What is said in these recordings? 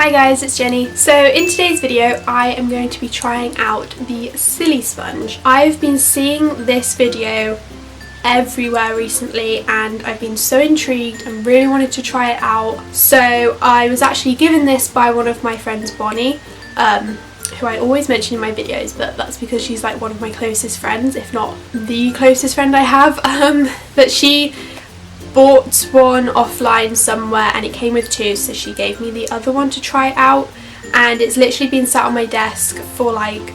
Hi guys, it's Jenny. So in today's video I am going to be trying out the SILISPONGE. I've been seeing this video everywhere recently and I've been so intrigued and really wanted to try it out. So I was actually given this by one of my friends, Bonnie, who I always mention in my videos, but that's because she's like one of my closest friends, if not the closest friend I have. But she bought one offline somewhere and it came with two, so she gave me the other one to try out, and it's literally been sat on my desk for like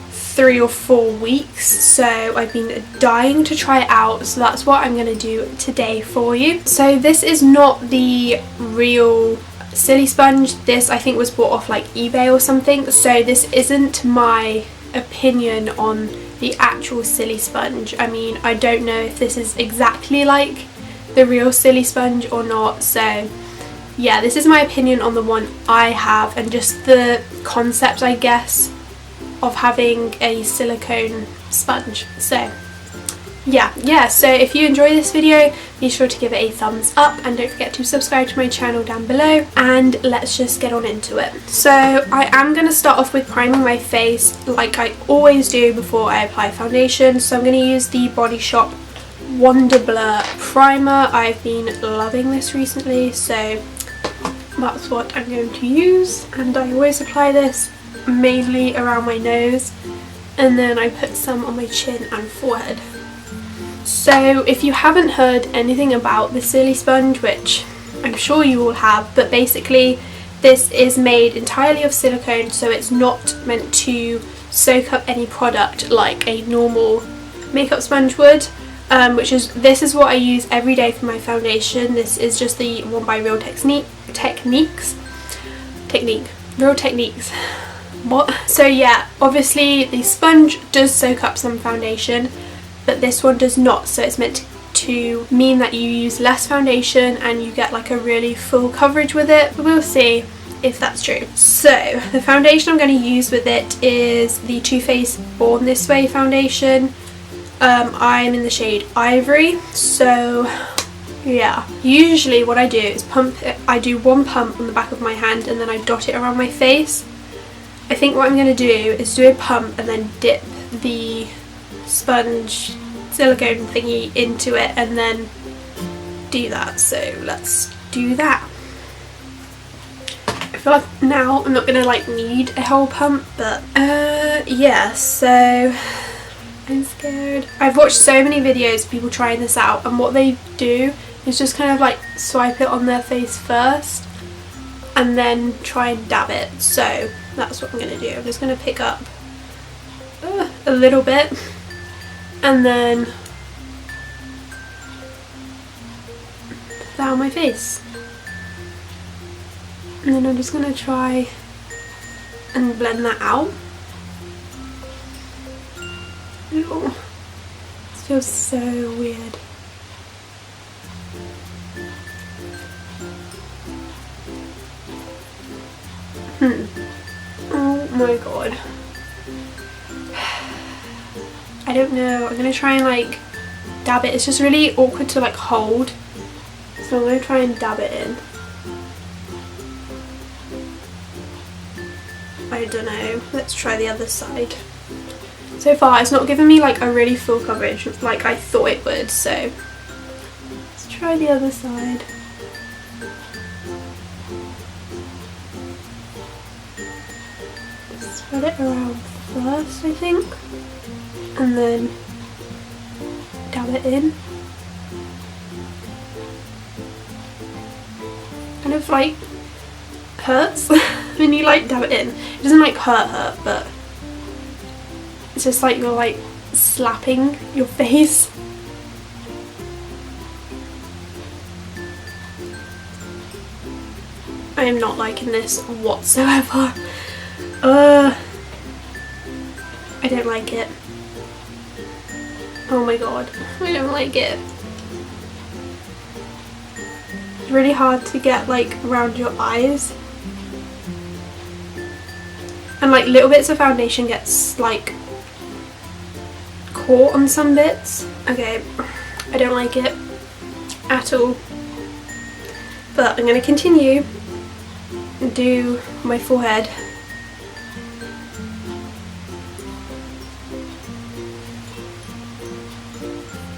3 or 4 weeks, so I've been dying to try it out, so that's what I'm going to do today for you. So this is not the real SILISPONGE. This I think was bought off like eBay or something, so this isn't my opinion on the actual SILISPONGE. I mean, I don't know if this is exactly like the real SILISPONGE or not, so yeah, this is my opinion on the one I have and just the concept, I guess, of having a silicone sponge. So yeah, so if you enjoy this video, be sure to give it a thumbs up and don't forget to subscribe to my channel down below, and let's just get on into it. So I am going to start off with priming my face like I always do before I apply foundation. So I'm going to use the Body Shop Wonder Blur primer. I've been loving this recently, so that's what I'm going to use, and I always apply this mainly around my nose and then I put some on my chin and forehead. So if you haven't heard anything about the SILISPONGE, which I'm sure you all have, but basically this is made entirely of silicone, so it's not meant to soak up any product like a normal makeup sponge would. This is what I use every day for my foundation. This is just the one by Real Techniques. What? So yeah, obviously the sponge does soak up some foundation, but this one does not, so it's meant to mean that you use less foundation and you get like a really full coverage with it. We'll see if that's true. So the foundation I'm going to use with it is the Too Faced Born This Way foundation. I'm in the shade Ivory, so yeah. Usually what I do is I do one pump on the back of my hand and then I dot it around my face. I think what I'm going to do is do a pump and then dip the sponge silicone thingy into it and then do that. So let's do that. I feel like now I'm not going to like need a whole pump, but yeah, so I'm scared. I've watched so many videos of people trying this out, and what they do is just kind of like swipe it on their face first and then try and dab it. So that's what I'm going to do. I'm just going to pick up a little bit and then put that on my face, and then I'm just going to try and blend that out. Ew. This feels so weird. Oh my god. I don't know. I'm gonna try and like dab it. It's just really awkward to like hold. So I'm gonna try and dab it in. I don't know. Let's try the other side. So far it's not given me like a really full coverage like I thought it would, so let's try the other side. Spread it around first, I think, and then dab it in. Kind of like hurts when you like dab it in. It doesn't like hurt, but it's just like you're like slapping your face. I am not liking this whatsoever. I don't like it. Oh my god, I don't like it. It's really hard to get like around your eyes. And like little bits of foundation gets like caught on some bits. Okay, I don't like it at all. But I'm going to continue do my forehead.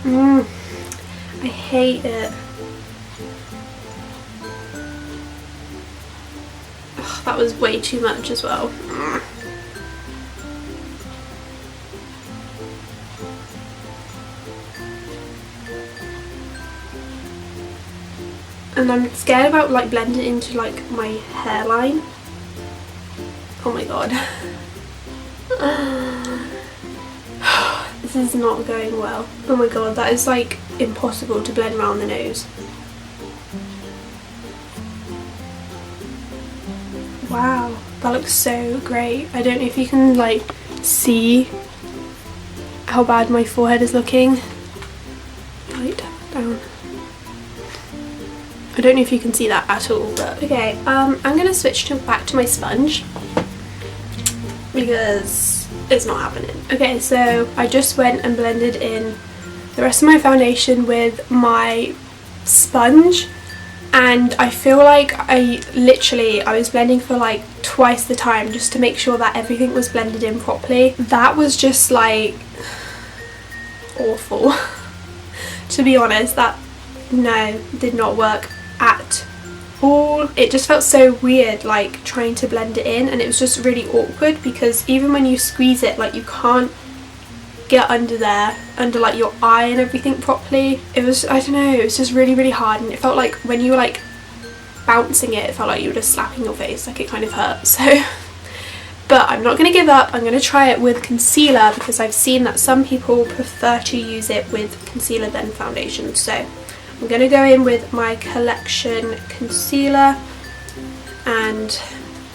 I hate it. Ugh, that was way too much as well. And I'm scared about like blending into like my hairline. Oh my god. This is not going well. Oh my god, that is like impossible to blend around the nose. Wow, that looks so great. I don't know if you can like see how bad my forehead is looking. Right down. I don't know if you can see that at all, but okay. I'm gonna switch back to my sponge because it's not happening. Okay, so I just went and blended in the rest of my foundation with my sponge, and I feel like I was blending for like twice the time just to make sure that everything was blended in properly. That was just like awful. To be honest, that did not work at all. It just felt so weird like trying to blend it in, and it was just really awkward because even when you squeeze it, like you can't get under there, under like your eye and everything properly. It was, I don't know, it was just really hard, and it felt like when you were like bouncing it, it felt like you were just slapping your face, like it kind of hurt. So but I'm not going to give up. I'm going to try it with concealer because I've seen that some people prefer to use it with concealer than foundation. So I'm going to go in with my Collection concealer, and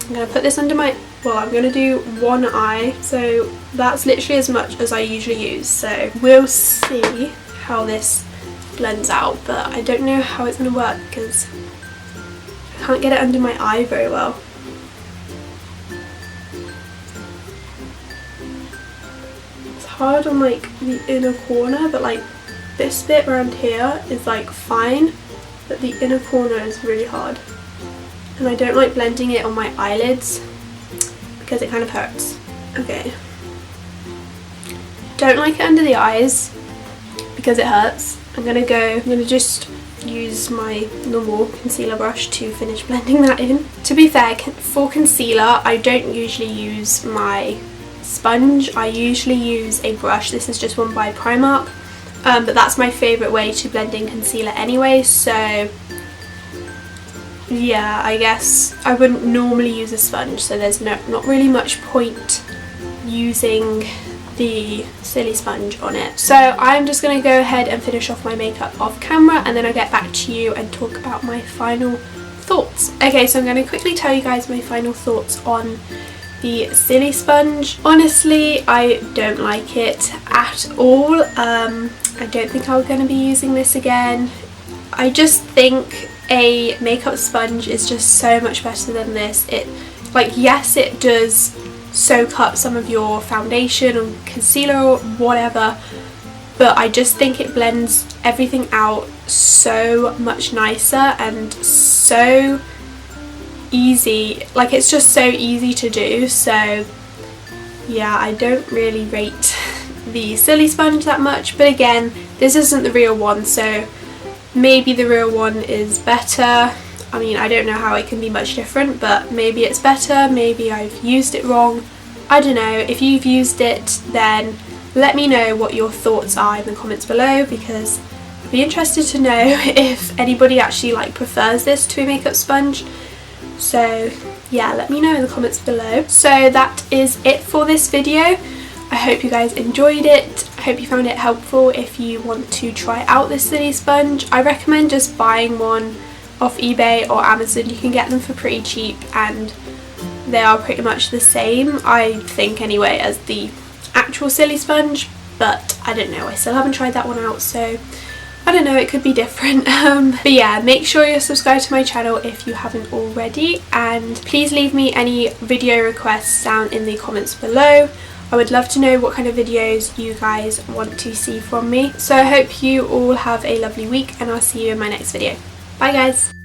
I'm going to put this under my, well, I'm going to do one eye, so that's literally as much as I usually use. So we'll see how this blends out, but I don't know how it's going to work because I can't get it under my eye very well. It's hard on like the inner corner, but like this bit around here is like fine, but the inner corner is really hard. And I don't like blending it on my eyelids because it kind of hurts. Okay. Don't like it under the eyes because it hurts. I'm gonna just use my normal concealer brush to finish blending that in. To be fair, for concealer, I don't usually use my sponge. I usually use a brush. This is just one by Primark. But that's my favourite way to blend in concealer anyway, so yeah, I guess I wouldn't normally use a sponge, so there's not really much point using the SILISPONGE on it. So I'm just going to go ahead and finish off my makeup off camera, and then I'll get back to you and talk about my final thoughts. Okay, so I'm going to quickly tell you guys my final thoughts on the SILISPONGE. Honestly, I don't like it at all. I don't think I'm going to be using this again. I just think a makeup sponge is just so much better than this. It, like, yes, it does soak up some of your foundation or concealer or whatever, but I just think it blends everything out so much nicer and so easy. Like, it's just so easy to do. So yeah, I don't really rate the SILISPONGE that much, but again, this isn't the real one, so maybe the real one is better. I mean, I don't know how it can be much different, but maybe it's better, maybe I've used it wrong. I don't know. If you've used it, then let me know what your thoughts are in the comments below, because I'd be interested to know if anybody actually like prefers this to a makeup sponge. So yeah, let me know in the comments below. So that is it for this video. I hope you guys enjoyed it. I hope you found it helpful. If you want to try out this SILISPONGE, I recommend just buying one off eBay or Amazon. You can get them for pretty cheap, and they are pretty much the same, I think anyway, as the actual SILISPONGE, but I don't know, I still haven't tried that one out, so I don't know, it could be different. But yeah, make sure you're subscribed to my channel if you haven't already, and please leave me any video requests down in the comments below. I would love to know what kind of videos you guys want to see from me. So I hope you all have a lovely week, and I'll see you in my next video. Bye guys!